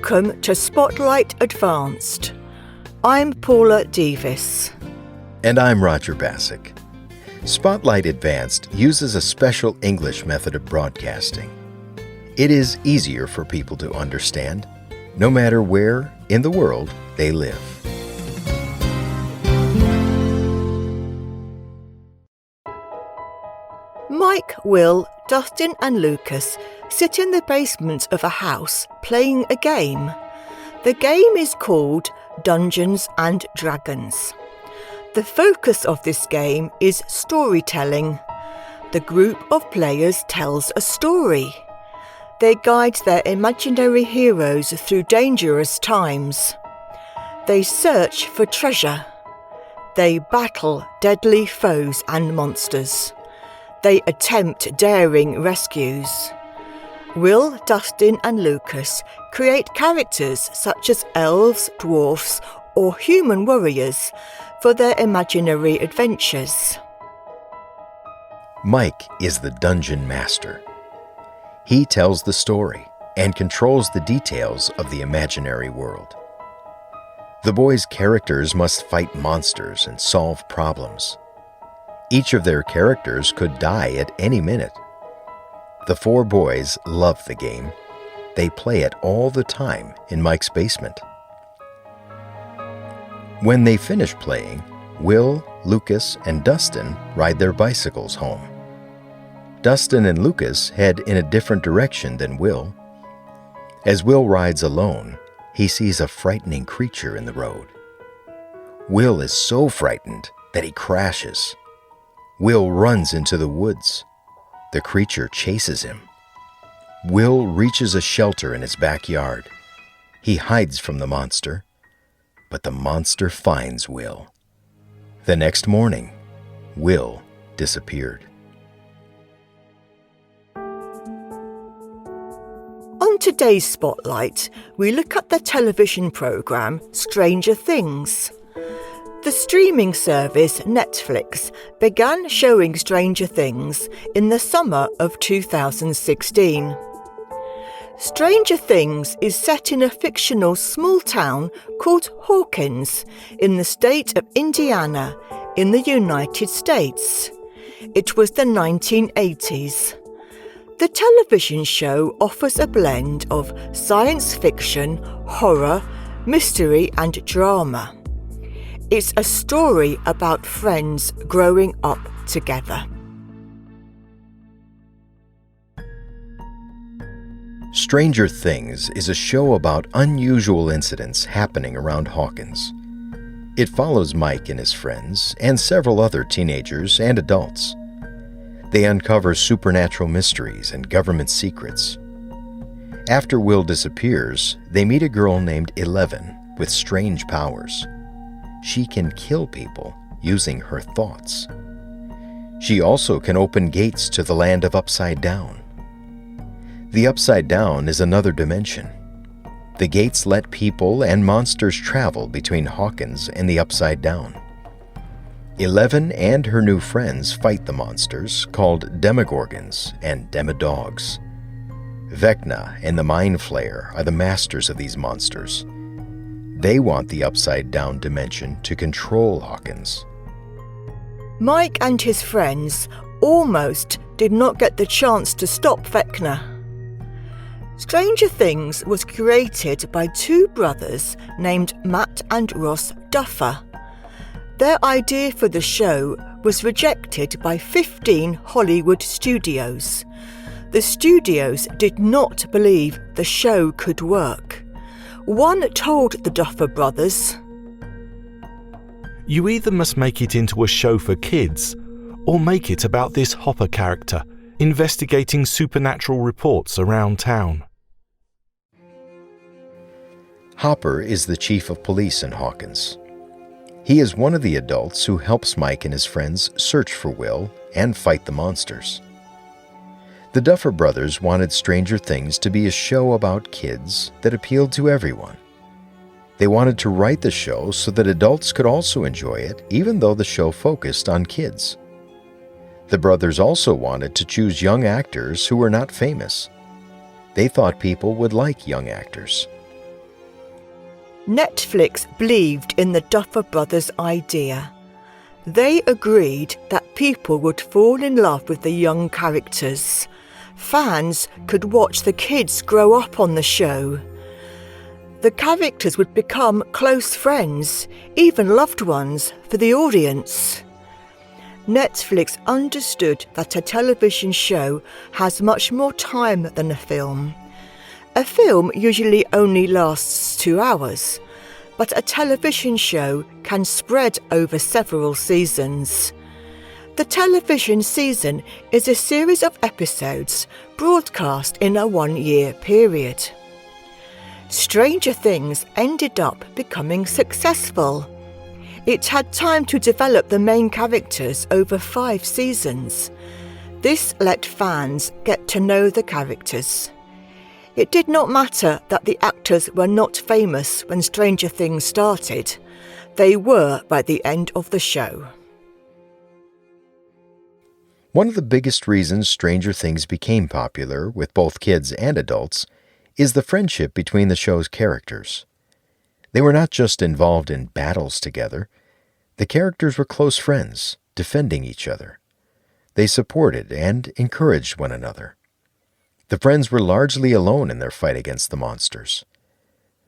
Welcome to Spotlight Advanced. I'm Paula Devis. And I'm Roger Basick. Spotlight Advanced uses a special English method of broadcasting. It is easier for people to understand, no matter where in the world they live. Mike, Will, Dustin and Lucas sit in the basement of a house playing a game. The game is called Dungeons and Dragons. The focus of this game is storytelling. The group of players tells a story. They guide their imaginary heroes through dangerous times. They search for treasure. They battle deadly foes and monsters. They attempt daring rescues. Will, Dustin and Lucas create characters such as elves, dwarfs or human warriors for their imaginary adventures. Mike is the dungeon master. He tells the story and controls the details of the imaginary world. The boys' characters must fight monsters and solve problems. Each of their characters could die at any minute. The four boys love the game. They play it all the time in Mike's basement. When they finish playing, Will, Lucas, and Dustin ride their bicycles home. Dustin and Lucas head in a different direction than Will. As Will rides alone, he sees a frightening creature in the road. Will is so frightened that he crashes. Will runs into the woods. The creature chases him. Will reaches a shelter in his backyard. He hides from the monster, but the monster finds Will. The next morning, Will disappeared. On today's Spotlight, we look at the television programme Stranger Things. The streaming service Netflix began showing Stranger Things in the summer of 2016. Stranger Things is set in a fictional small town called Hawkins in the state of Indiana in the United States. It was the 1980s. The television show offers a blend of science fiction, horror, mystery and drama. It's a story about friends growing up together. Stranger Things is a show about unusual incidents happening around Hawkins. It follows Mike and his friends and several other teenagers and adults. They uncover supernatural mysteries and government secrets. After Will disappears, they meet a girl named 11 with strange powers. She can kill people using her thoughts. She also can open gates to the land of Upside Down. The Upside Down is another dimension. The gates let people and monsters travel between Hawkins and the Upside Down. 11 and her new friends fight the monsters called Demogorgons and Demodogs. Vecna and the Mind Flayer are the masters of these monsters. They want the Upside Down dimension to control Hawkins. Mike and his friends almost did not get the chance to stop Vecna. Stranger Things was created by two brothers named Matt and Ross Duffer. Their idea for the show was rejected by 15 Hollywood studios. The studios did not believe the show could work. One told the Duffer brothers, "You either must make it into a show for kids, or make it about this Hopper character investigating supernatural reports around town." Hopper is the chief of police in Hawkins. He is one of the adults who helps Mike and his friends search for Will and fight the monsters. The Duffer Brothers wanted Stranger Things to be a show about kids that appealed to everyone. They wanted to write the show so that adults could also enjoy it, even though the show focused on kids. The brothers also wanted to choose young actors who were not famous. They thought people would like young actors. Netflix believed in the Duffer Brothers' idea. They agreed that people would fall in love with the young characters. Fans could watch the kids grow up on the show. The characters would become close friends, even loved ones, for the audience. Netflix understood that a television show has much more time than a film. A film usually only lasts 2 hours, but a television show can spread over several seasons. The television season is a series of episodes broadcast in a 1-year period. Stranger Things ended up becoming successful. It had time to develop the main characters over 5 seasons. This let fans get to know the characters. It did not matter that the actors were not famous when Stranger Things started. They were by the end of the show. One of the biggest reasons Stranger Things became popular with both kids and adults is the friendship between the show's characters. They were not just involved in battles together. The characters were close friends, defending each other. They supported and encouraged one another. The friends were largely alone in their fight against the monsters.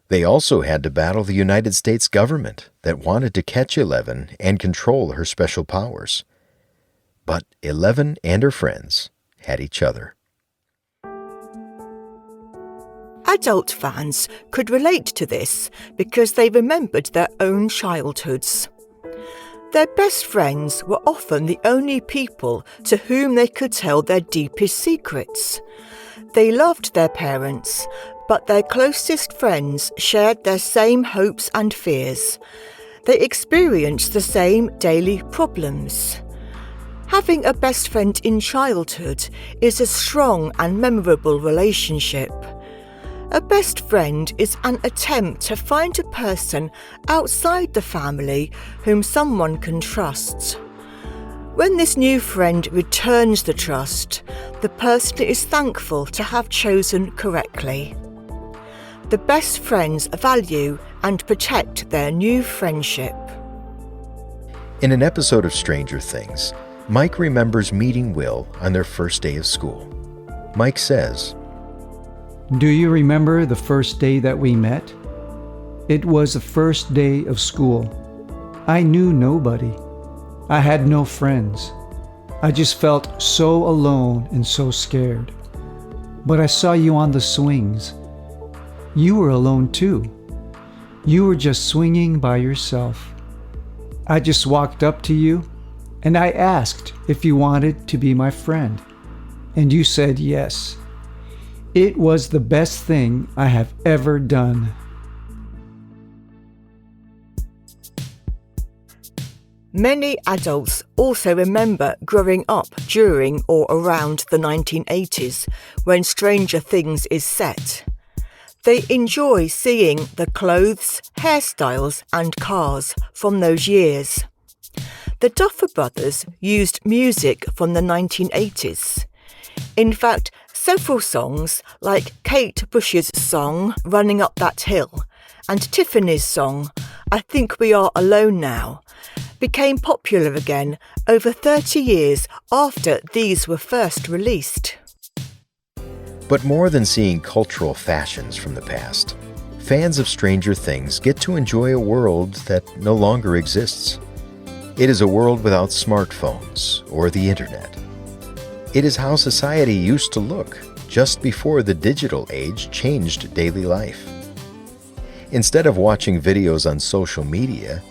They also had to battle the United States government that wanted to catch Eleven and control her special powers. But Eleven and her friends had each other. Adult fans could relate to this because they remembered their own childhoods. Their best friends were often the only people to whom they could tell their deepest secrets. They loved their parents, but their closest friends shared their same hopes and fears. They experienced the same daily problems. Having a best friend in childhood is a strong and memorable relationship. A best friend is an attempt to find a person outside the family whom someone can trust. When this new friend returns the trust, the person is thankful to have chosen correctly. The best friends value and protect their new friendship. In an episode of Stranger Things, Mike remembers meeting Will on their first day of school. Mike says, "Do you remember the first day that we met? It was the first day of school. I knew nobody. I had no friends. I just felt so alone and so scared. But I saw you on the swings. You were alone too. You were just swinging by yourself. I just walked up to you and I asked if you wanted to be my friend. And you said yes. It was the best thing I have ever done." Many adults also remember growing up during or around the 1980s when Stranger Things is set. They enjoy seeing the clothes, hairstyles and cars from those years. The Duffer Brothers used music from the 1980s. In fact, several songs like Kate Bush's song Running Up That Hill and Tiffany's song I Think We Are Alone Now became popular again over 30 years after these were first released. but more than seeing cultural fashions from the past, fans of Stranger Things get to enjoy a world that no longer exists. It is a world without smartphones or the internet. It is how society used to look just before the digital age changed daily life. Instead of watching videos on social media,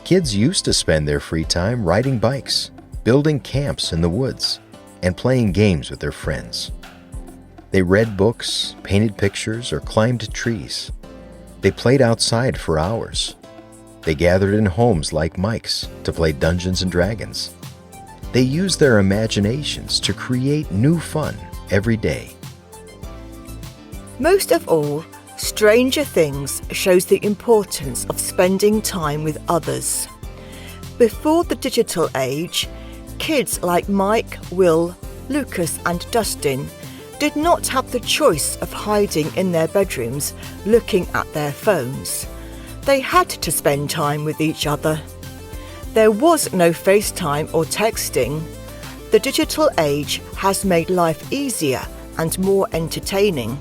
kids used to spend their free time riding bikes, building camps in the woods, and playing games with their friends. They read books, painted pictures, or climbed trees. They played outside for hours. They gathered in homes like Mike's to play Dungeons and Dragons. They used their imaginations to create new fun every day. Most of all, Stranger Things shows the importance of spending time with others. Before the digital age, kids like Mike, Will, Lucas and Dustin did not have the choice of hiding in their bedrooms looking at their phones. They had to spend time with each other. There was no FaceTime or texting. The digital age has made life easier and more entertaining,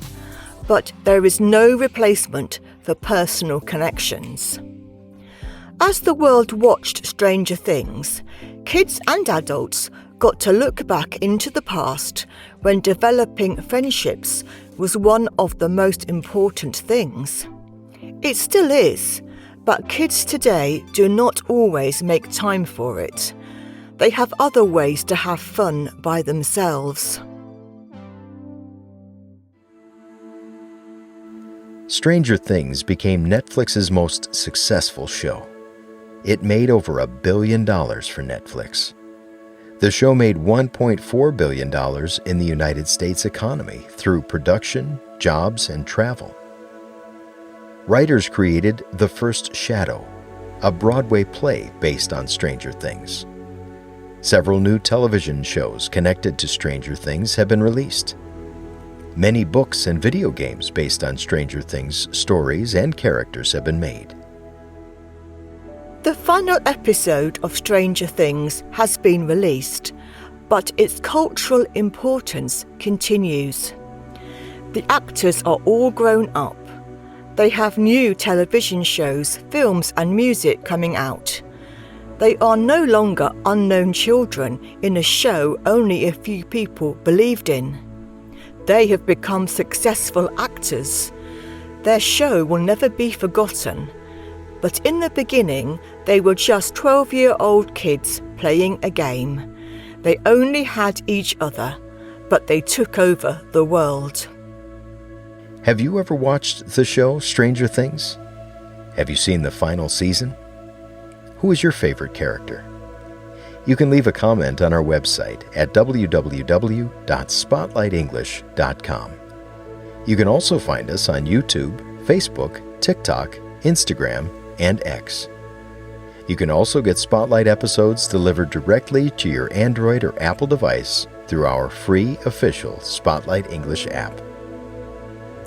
but there is no replacement for personal connections. As the world watched Stranger Things, kids and adults got to look back into the past when developing friendships was one of the most important things. It still is, but kids today do not always make time for it. They have other ways to have fun by themselves. Stranger Things became Netflix's most successful show. It made over $1 billion for Netflix. The show made $1.4 billion in the United States economy through production, jobs, and travel. Writers created The First Shadow, a Broadway play based on Stranger Things. Several new television shows connected to Stranger Things have been released. Many books and video games based on Stranger Things stories and characters have been made. The final episode of Stranger Things has been released, but its cultural importance continues. The actors are all grown up. They have new television shows, films and music coming out. They are no longer unknown children in a show only a few people believed in. They have become successful actors. Their show will never be forgotten. But in the beginning, they were just 12-year-old kids playing a game. They only had each other, but they took over the world. Have you ever watched the show Stranger Things? Have you seen the final season? Who is your favorite character? You can leave a comment on our website at www.spotlightenglish.com. You can also find us on YouTube, Facebook, TikTok, Instagram, and X. You can also get Spotlight episodes delivered directly to your Android or Apple device through our free official Spotlight English app.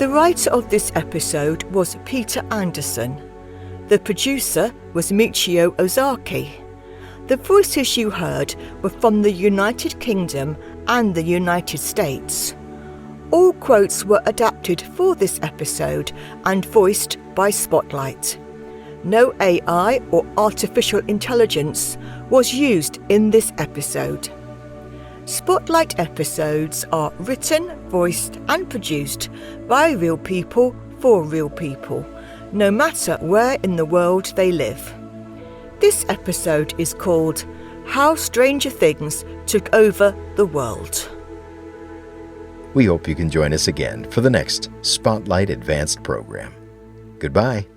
The writer of this episode was Peter Anderson. The producer was Michio Ozaki. The voices you heard were from the United Kingdom and the United States. All quotes were adapted for this episode and voiced by Spotlight. No AI or artificial intelligence was used in this episode. Spotlight episodes are written, voiced and produced by real people for real people, no matter where in the world they live. This episode is called How Stranger Things Took Over the World. We hope you can join us again for the next Spotlight Advanced program. Goodbye.